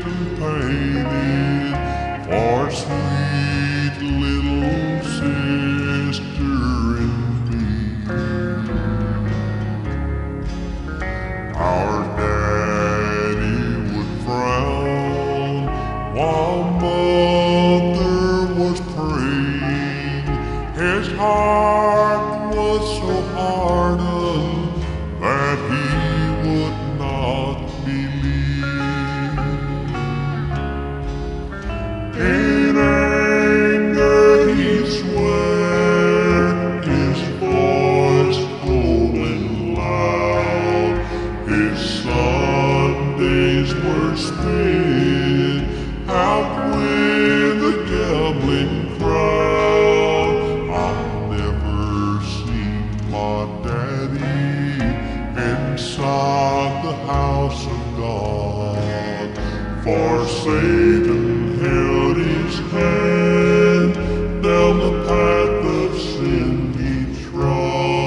and painted for sweet little sister and me. Our daddy would frown while mother was praying. His heart was so hardened that he would not believe. In anger he swore, his voice rolling loud. His Sundays were spent out with a gambling crowd. I've never seen my daddy inside the house of God, for Satan held his hand down the path of sin he trod.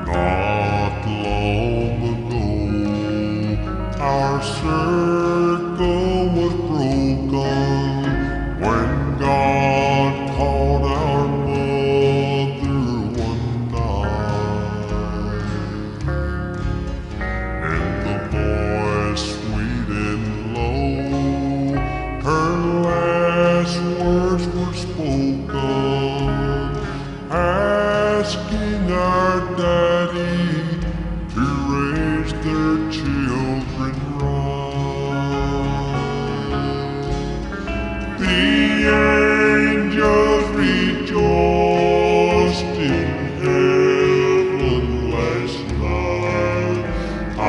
Not long ago, our circle was broken when God called our mother one night. And the voice sweet and low, her last words were spoken, asking our daddy to raise their children right. The angels rejoiced in heaven last night. I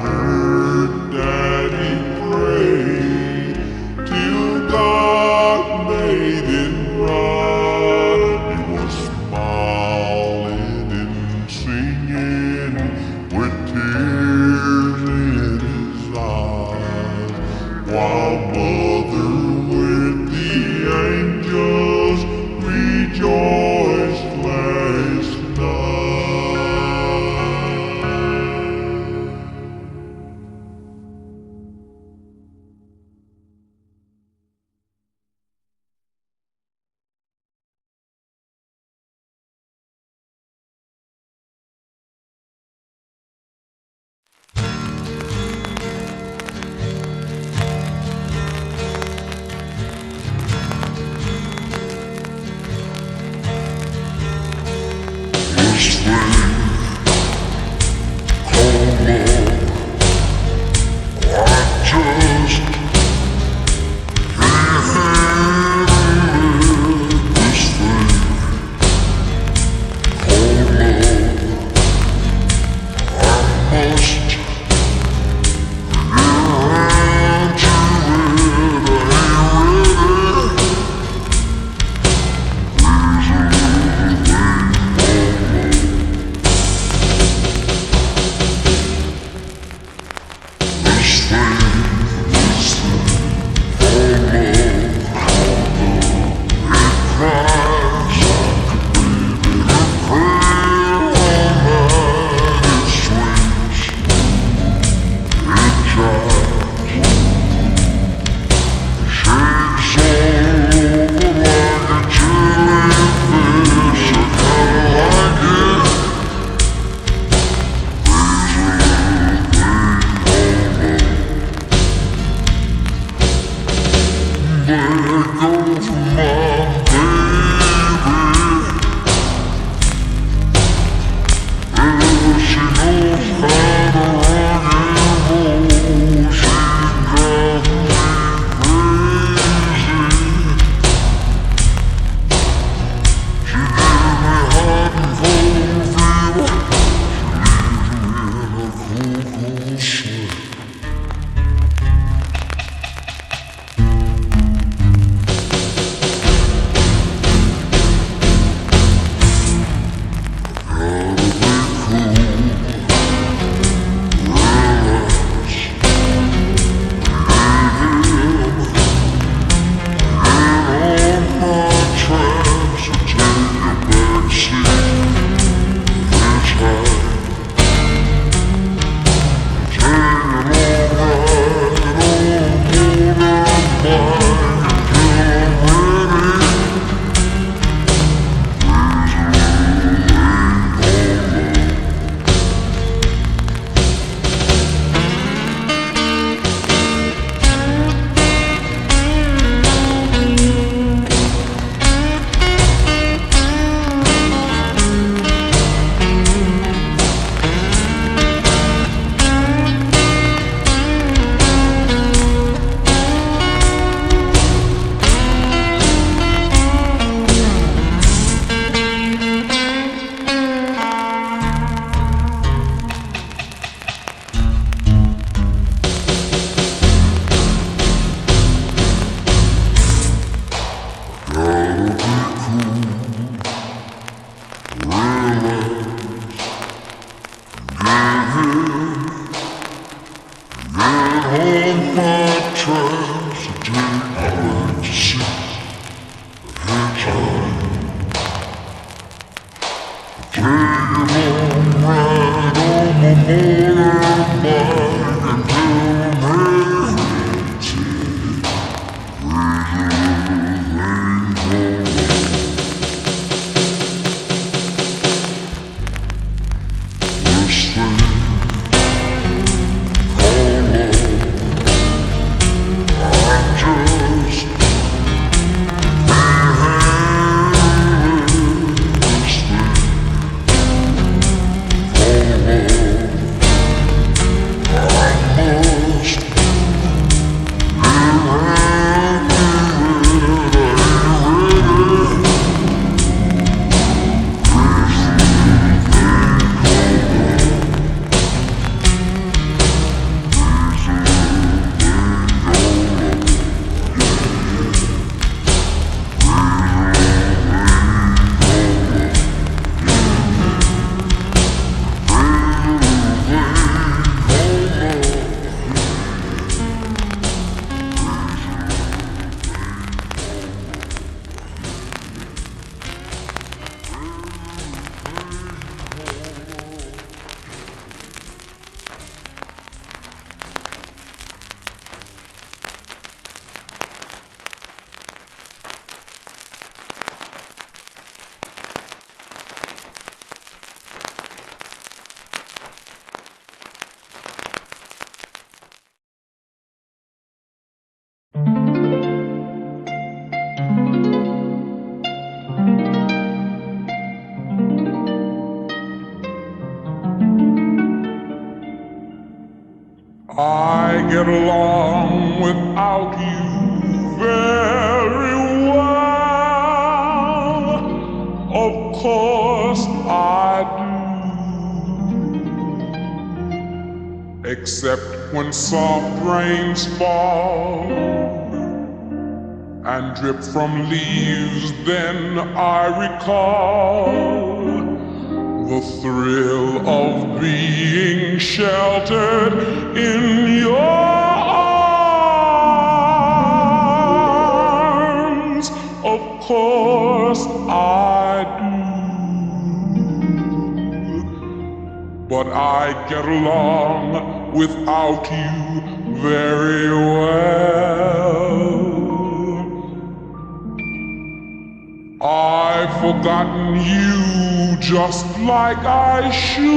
heard daddy pray till God made it right. He was smiling and singing with tears in his eyes, while mother with the angels rejoiced last night. I get along without you very well. Of course I do. Except when soft rains fall and drip from leaves, then I recall the thrill of being sheltered in your arms. Of course I do. But I get along without you very well. I've forgotten you just like I should.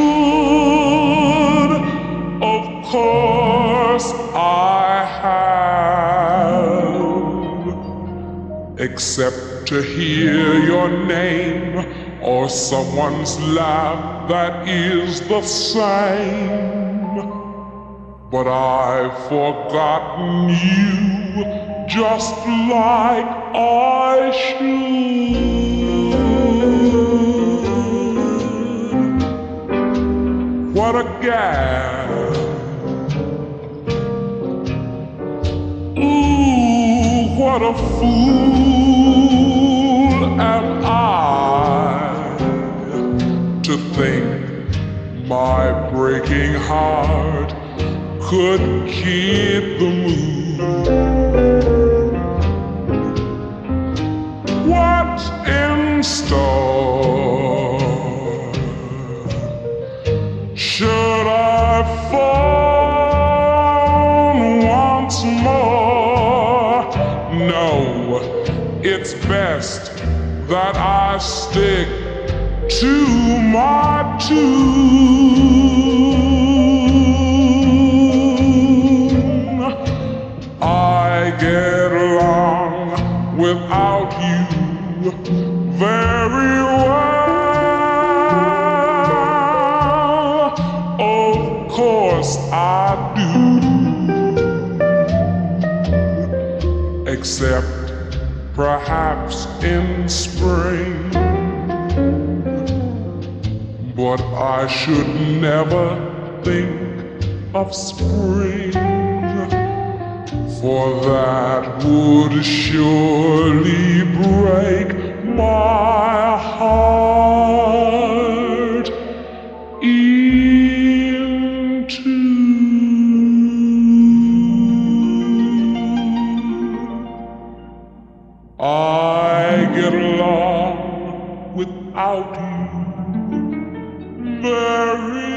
Of course I have. Except to hear your name or someone's laugh that is the same. But I've forgotten you just like I should. What a gal. Ooh, what a fool am I to think my breaking heart could keep the mood. What's in store? Should I fall once more? No, it's best that I stick to my tune. I get along without you very well. Of course I do. Except perhaps in spring. But I should never think of spring, for that would surely break my heart in two. get along without you very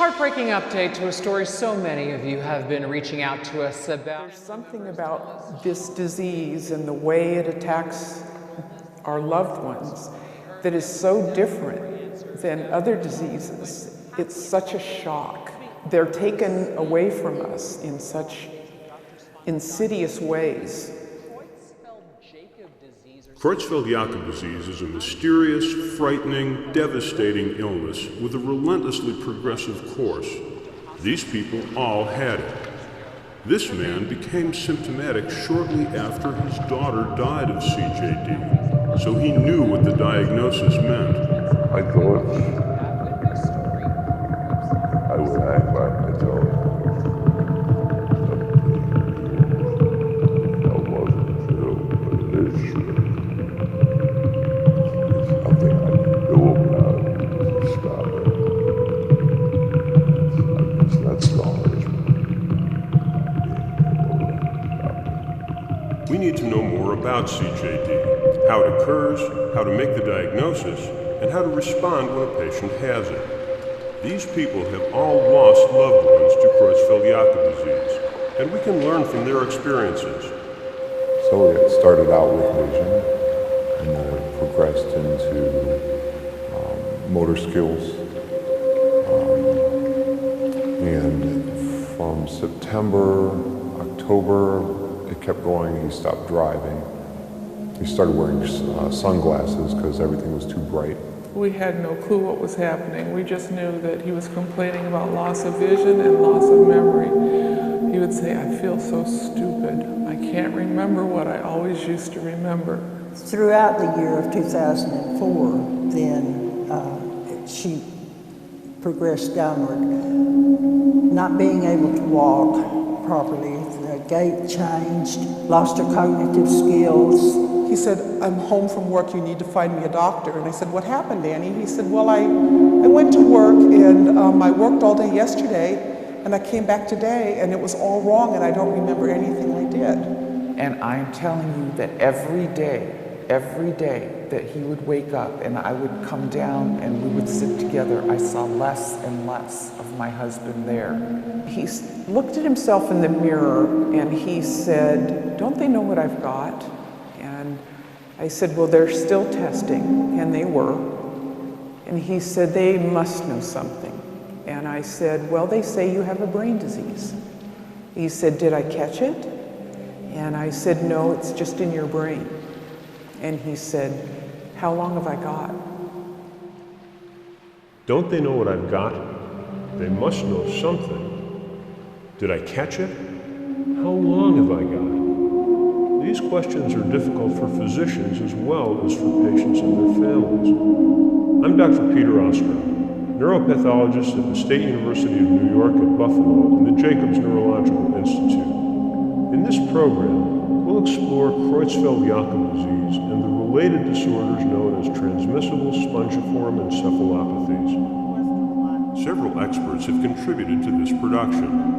heartbreaking update to a story so many of you have been reaching out to us about. There's something about this disease and the way it attacks our loved ones that is so different than other diseases. It's such a shock. They're taken away from us in such insidious ways. Creutzfeldt-Jakob disease is a mysterious, frightening, devastating illness with a relentlessly progressive course. These people all had it. This man became symptomatic shortly after his daughter died of CJD, so he knew what the diagnosis meant. I thought I would act by myself. That wasn't true, but it is true. There's nothing I can do about it to stop it. I guess that's the hardest part. We need to know more about CJD, how it occurs, how to make the diagnosis, and how to respond when a patient has it. These people have all lost loved ones to Creutzfeldt-Jakob disease, and we can learn from their experiences. So it started out with vision, and then it progressed into motor skills. And from September, October, it kept going. He stopped driving. He started wearing sunglasses because everything was too bright. We had no clue what was happening. We just knew that he was complaining about loss of vision and loss of memory. He would say, I feel so stupid. I can't remember what I always used to remember. Throughout the year of 2004, then she progressed downward, not being able to walk properly. The gait changed, lost her cognitive skills. He said, I'm home from work, you need to find me a doctor. And I said, what happened, Danny? He said, well, I went to work and I worked all day yesterday and I came back today and it was all wrong and I don't remember anything I did. And I'm telling you that every day that he would wake up and I would come down and we would sit together, I saw less and less of my husband there. He looked at himself in the mirror and he said, don't they know what I've got? And I said, well, they're still testing, and they were. And he said, they must know something. And I said, well, they say you have a brain disease. He said, did I catch it? And I said, no, it's just in your brain. And he said, how long have I got? Don't they know what I've got? They must know something. Did I catch it? How long have I got? These questions are difficult for physicians as well as for patients and their families. I'm Dr. Peter Ostrom, neuropathologist at the State University of New York at Buffalo and the Jacobs Neurological Institute. In this program, we'll explore Creutzfeldt-Jakob disease and the related disorders known as transmissible spongiform encephalopathies. Several experts have contributed to this production.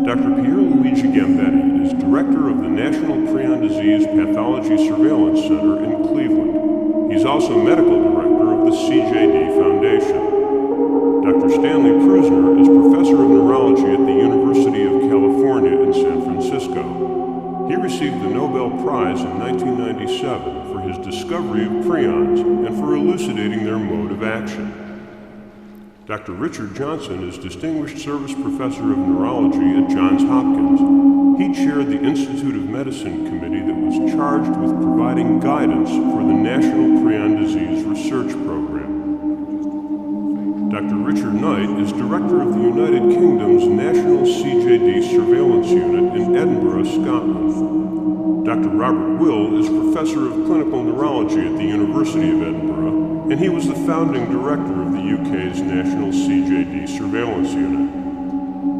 Dr. Pierluigi Gambetti is director of the National Prion Disease Pathology Surveillance Center in Cleveland. He's also medical director of the CJD Foundation. Dr. Stanley Prusner is professor of neurology at the University of California in San Francisco. He received the Nobel Prize in 1997 for his discovery of prions and for elucidating their mode of action. Dr. Richard Johnson is Distinguished Service Professor of Neurology at Johns Hopkins. He chaired the Institute of Medicine committee that was charged with providing guidance for the National Prion Disease Research Program. Dr. Richard Knight is Director of the United Kingdom's National CJD Surveillance Unit in Edinburgh, Scotland. Dr. Robert Will is Professor of Clinical Neurology at the University of Edinburgh, and he was the founding director of the UK's National CJD Surveillance Unit.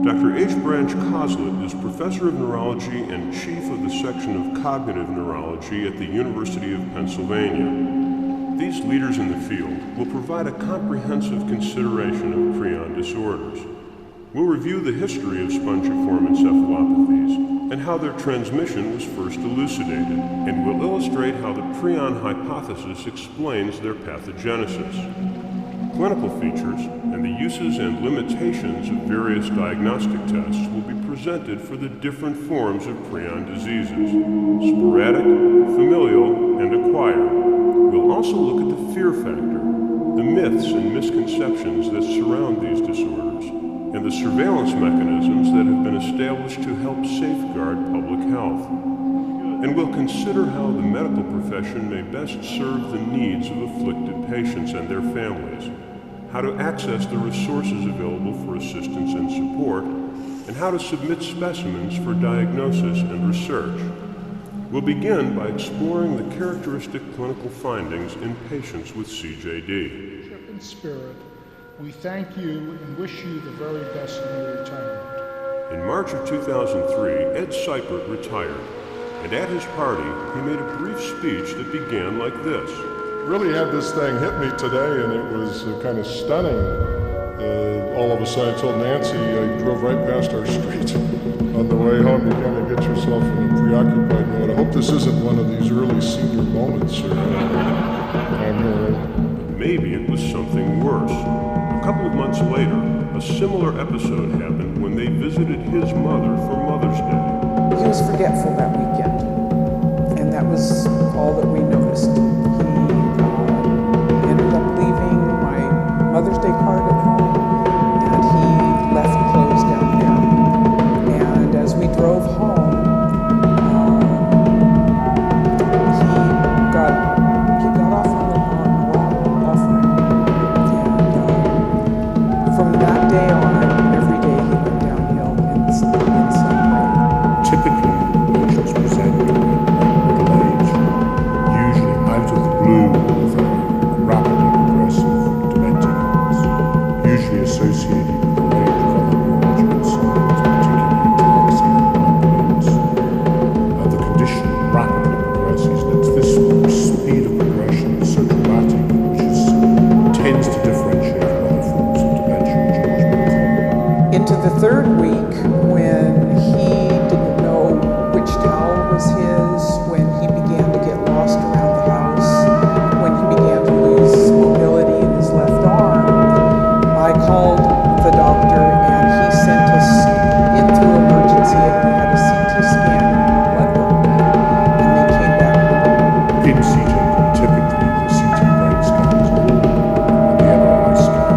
Dr. H. Branch Coslett is Professor of Neurology and Chief of the Section of Cognitive Neurology at the University of Pennsylvania. These leaders in the field will provide a comprehensive consideration of prion disorders. We'll review the history of spongiform encephalopathies and how their transmission was first elucidated, and we'll illustrate how the prion hypothesis explains their pathogenesis. clinical features and the uses and limitations of various diagnostic tests will be presented for the different forms of prion diseases, sporadic, familial, and acquired. We'll also look at the fear factor, the myths and misconceptions that surround these disorders, and the surveillance mechanisms that have been established to help safeguard public health. And we'll consider how the medical profession may best serve the needs of afflicted patients and their families, how to access the resources available for assistance and support, and how to submit specimens for diagnosis and research. We'll begin by exploring the characteristic clinical findings in patients with CJD. In spirit, we thank you and wish you the very best in your retirement. In March of 2003, Ed Seipert retired, and at his party, he made a brief speech that began like this. Really had this thing hit me today, and it was kind of stunning. All of a sudden, I told Nancy, I drove right past our street on the way home. You kind of get yourself in a preoccupied mode. I hope this isn't one of these early senior moments. Maybe it was something worse. A couple of months later, a similar episode happened when they visited his mother for Mother's Day. He was forgetful that weekend, and that was all that we noticed. He ended up leaving my Mother's Day card at home, and he left clothes down there. And as we drove home, he got off on the wrong offering. And from that day on, every day he went downhill in some way. Typically, patients presenting at middle age, usually out of the blue with a rapidly progressive dementia illness, usually associated with a range of other neurological signs, particularly ataxia and migraines. The condition rapidly progresses, and it's this speed of progression is so dramatic, which tends to differentiate from other forms of dementia, which are much more common. Into the third week, when he didn't know which towel was his, when he began to get lost around the house, when he began to lose mobility in his left arm, I called the doctor and he sent us in through emergency, and we had a CT scan and blood work, and they came back normal. In CJD, typically the CT brain scan is normal, and the MRI scan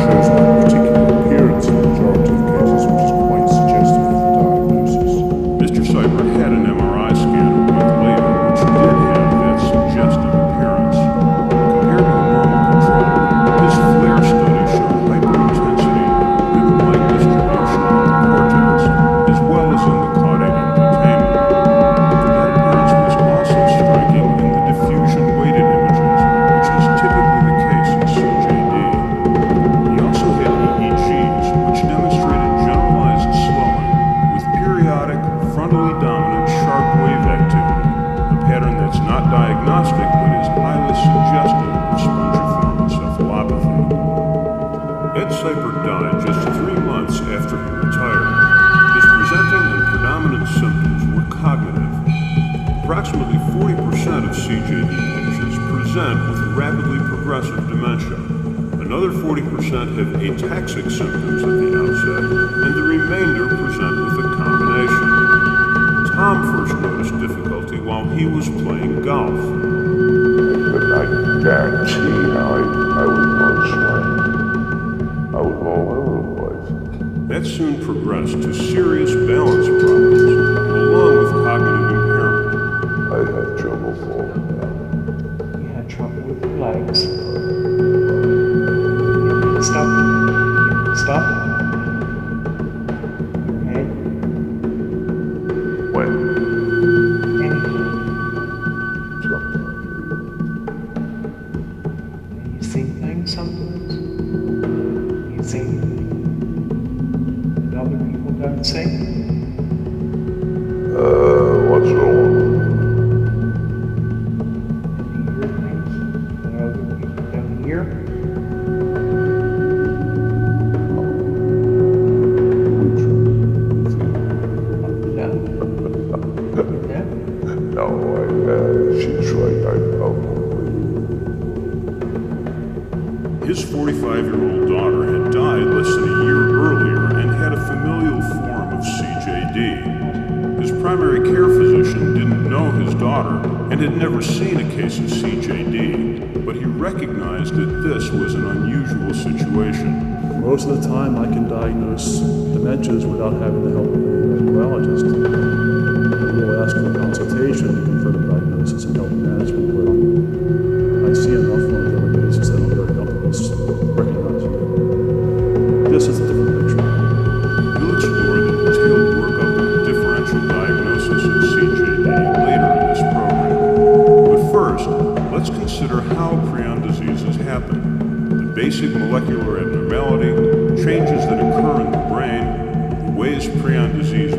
shows no particular appearance in the majority of cases, which is quite suggestive of the diagnosis. Mr. Seipert had an MRI scan a week later, which did have that suggestive appearance. Compared to the normal control, his FLAIR study showed hyperintensity in the light distribution of the cortex, as well as in the caudate endothelium. That appearance was also striking in the diffusion-weighted images, which is typically the case in CJD. He also had EEGs, which demonstrated generalized swelling with periodic, frontally dominant sharp wave activity, a pattern that's not diagnostic but is highly suggestive of spongiform encephalopathy. Ed Seipert died just 3 months after he retired. His presenting and predominant symptoms were cognitive. Approximately 40% of CJD patients present with rapidly progressive dementia. Another 40% have ataxic symptoms at the outset, and the remainder present with a combination. Tom first noticed difficulty while he was playing golf. But I guarantee I would want to swing. I would go all over the place. That soon progressed to serious balance problems, along with cognitive impairment. I had trouble falling down. You had trouble with your legs. Stop. Stop. Your head. When? Anything. Something. And you see things sometimes. You see anything that other people don't see. What's wrong? And you hear things that other people don't hear. No, she's right. and had never seen a case of CJD, but he recognized that this was an unusual situation. Most of the time I can diagnose dementias without having the help of a neurologist. I will ask for a consultation to confirm the diagnosis and help management, but I see enough on a daily basis that I'm very comfortable recognizing it. This is a different picture. We'll explore the detailed workup of differential diagnosis of CJD later in this program. But first, let's consider how prion diseases happen. The basic molecular abnormality, changes that occur in the brain, the ways prion disease